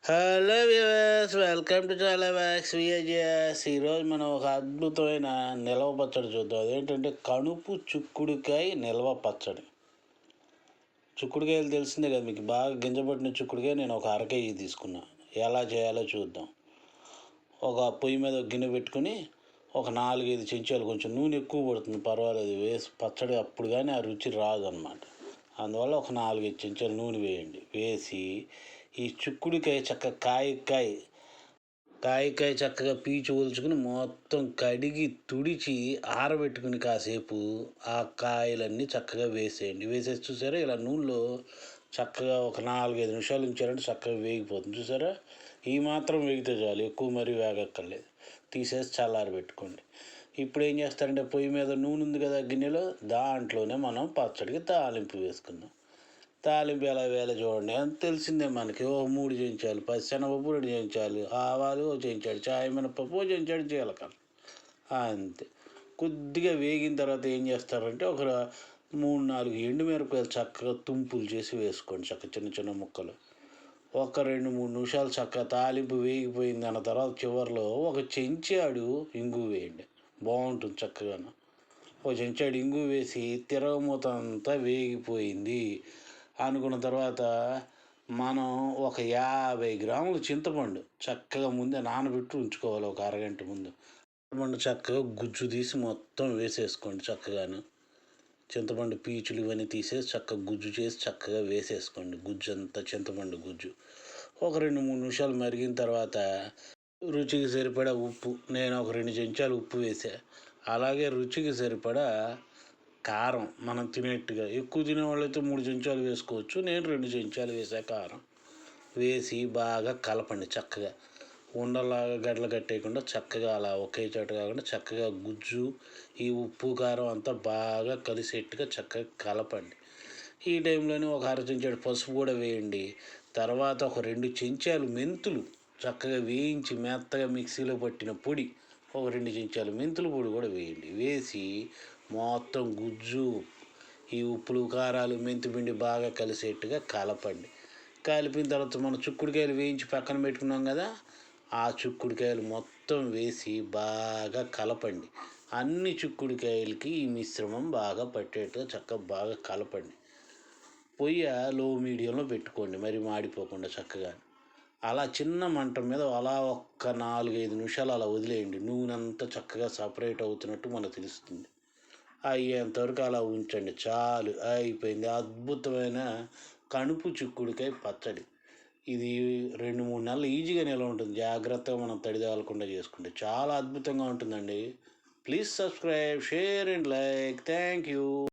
Hello viewers, welcome to చాలా wax విఏజిఎస్. ఈరోజు మనం ఒక అద్భుతమైన నిల్వ పచ్చడి చూద్దాం. అదేంటంటే కణుపు చుక్కుడుకాయ నిల్వ పచ్చడి. చుక్కుడుకాయలు తెలిసిందే కదా మీకు, బాగా గింజపట్టిన చుక్కుడుకాయ నేను ఒక అరకేజీ తీసుకున్నా. ఎలా చేయాలో చూద్దాం. ఒక పొయ్యి మీద ఒక గిన్నె పెట్టుకుని ఒక 4-5 చెంచాలు, కొంచెం నూనె ఎక్కువ పడుతుంది పర్వాలేదు, వేసి పచ్చడి అప్పుడు కానీ ఆ రుచి రాదు అన్నమాట. అందువల్ల ఒక 4-5 చెంచాలు నూనె వేయండి. వేసి ఈ చుక్కుడుకాయ కాయ చక్కగా పీచు ఒలుచుకుని మొత్తం కడిగి తుడిచి ఆరబెట్టుకుని కాసేపు ఆ కాయలన్నీ చక్కగా వేసేయండి. వేసేసి చూసారా, ఇలా నూనెలో చక్కగా ఒక 4-5 నిమిషాలు ఉంచారంటే చక్కగా వేగిపోతుంది. చూసారా, ఈ మాత్రం వేగితే చాలు, ఎక్కువ మరీ వేగక్కర్లేదు. తీసేసి చల్లారబెట్టుకోండి. ఇప్పుడు ఏం చేస్తారంటే పొయ్యి మీద నూనె ఉంది కదా గిన్నెలో, దాంట్లోనే మనం పచ్చడికి తాలింపు వేసుకుందాం. తాలింపు ఎలా వేయాలో చూడండి. అంత తెలిసిందే మనకి. ఓ 3 చెంచాలు పచ్చిశనగపప్పు, 2 చెంచాలు ఆవాలు, 1 చెంచాడు చాయ్ మినపప్పు, 1 చెంచాడు జీలకర్ర, అంతే. కొద్దిగా వేగిన తర్వాత ఏం చేస్తారంటే ఒక 3-4 ఎండుమిరపకాయలు చక్కగా తుంపులు చేసి వేసుకోండి, చక్కగా చిన్న చిన్న ముక్కలు. ఒక 2-3 నిమిషాలు చక్కగా తాలింపు వేగిపోయింది అన్న తర్వాత చివరిలో ఒక చెంచాడు ఇంగువ వేయండి, బాగుంటుంది చక్కగాను. ఒక చెంచాడు ఇంగువ వేసి తిరగమూత అంతా వేగిపోయింది అనుకున్న తర్వాత మనం ఒక 50 గ్రాములు చింతపండు చక్కగా ముందే నానబెట్టి ఉంచుకోవాలి. ఒక అరగంట ముందు చింతపండు చక్కగా గుజ్జు తీసి మొత్తం వేసేసుకోండి. చక్కగాను చింతపండు పీచులు ఇవన్నీ తీసేసి చక్కగా గుజ్జు చేసి చక్కగా వేసేసుకోండి. గుజ్జు అంతా చింతపండు గుజ్జు ఒక 2-3 నిమిషాలు మరిగిన తర్వాత రుచికి సరిపడా ఉప్పు, నేను ఒక 2 చెంచాలు ఉప్పు వేసా. అలాగే రుచికి సరిపడా కారం, మనం తినేట్టుగా. ఎక్కువ తినేవాళ్ళైతే 3 చెంచాలు వేసుకోవచ్చు, నేను 2 చెంచాలు వేసా కారం. వేసి బాగా కలపండి చక్కగా. ఉండలాగా గడ్డలు కట్టేయకుండా చక్కగా అలా ఒకే చోట కాకుండా చక్కగా గుజ్జు, ఈ ఉప్పు కారం అంతా బాగా కలిసేట్టుగా చక్కగా కలపండి. ఈ టైంలోనే ఒక 1/2 చెంచాడు పసుపు కూడా వేయండి. తర్వాత ఒక 2 చెంచాలు మెంతులు చక్కగా వేయించి మెత్తగా మిక్సీలో పట్టిన పొడి, ఒక 2 చెంచాలు మెంతుల పొడి కూడా వేయండి. వేసి మొత్తం గుజ్జు, ఈ ఉప్పులు కారాలు మెంతిపిండి బాగా కలిసేట్టుగా కలపండి. కలిపిన తర్వాత మనం చుక్కుడుకాయలు వేయించి పక్కన పెట్టుకున్నాం కదా, ఆ చుక్కుడుకాయలు మొత్తం వేసి బాగా కలపండి. అన్ని చుక్కుడుకాయలకి ఈ మిశ్రమం బాగా పట్టేట్టుగా చక్కగా బాగా కలపండి. పొయ్యి లో మీడియంలో పెట్టుకోండి, మరి మాడిపోకుండా చక్కగా. అలా చిన్న మంట మీద అలా ఒక్క 4-5 నిమిషాలు అలా వదిలేయండి. నూనె అంతా చక్కగా సపరేట్ అవుతున్నట్టు మనకు తెలుస్తుంది. అయ్యేంతవరకు అలా ఉంచండి, చాలు. అయిపోయింది అద్భుతమైన కణుపు చిక్కుడుకాయ పచ్చడి. ఇది 2-3 నెలలు ఈజీగా నిల్వ ఉంటుంది, జాగ్రత్తగా మనం తడి తగలకుండా చేసుకుంటే. చాలా అద్భుతంగా ఉంటుందండి. Please subscribe, share and like. Thank you.